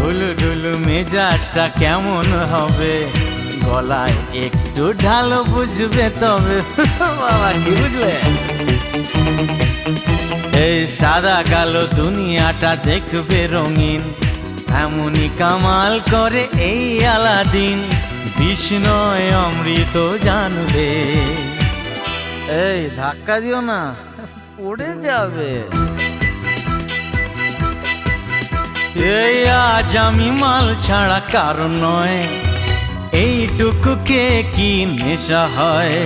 ঢুলু ঢুলু মেজাজটা কেমন হবে, গলায় একটু ঢালো বুঝবে তবে। বাবা কি বুঝলে? এই সাদা কালো দুনিয়াটা দেখবে রঙিন, এমনই কামাল করে এই আলাদিন। বিষ্ণয় অমৃত জানবে। এই ধাক্কা দিও না, পড়ে যাবে। এই আজ আমি মাল ছাড়া কারণ নয়, এইটুকু কে কি নেশা হয়।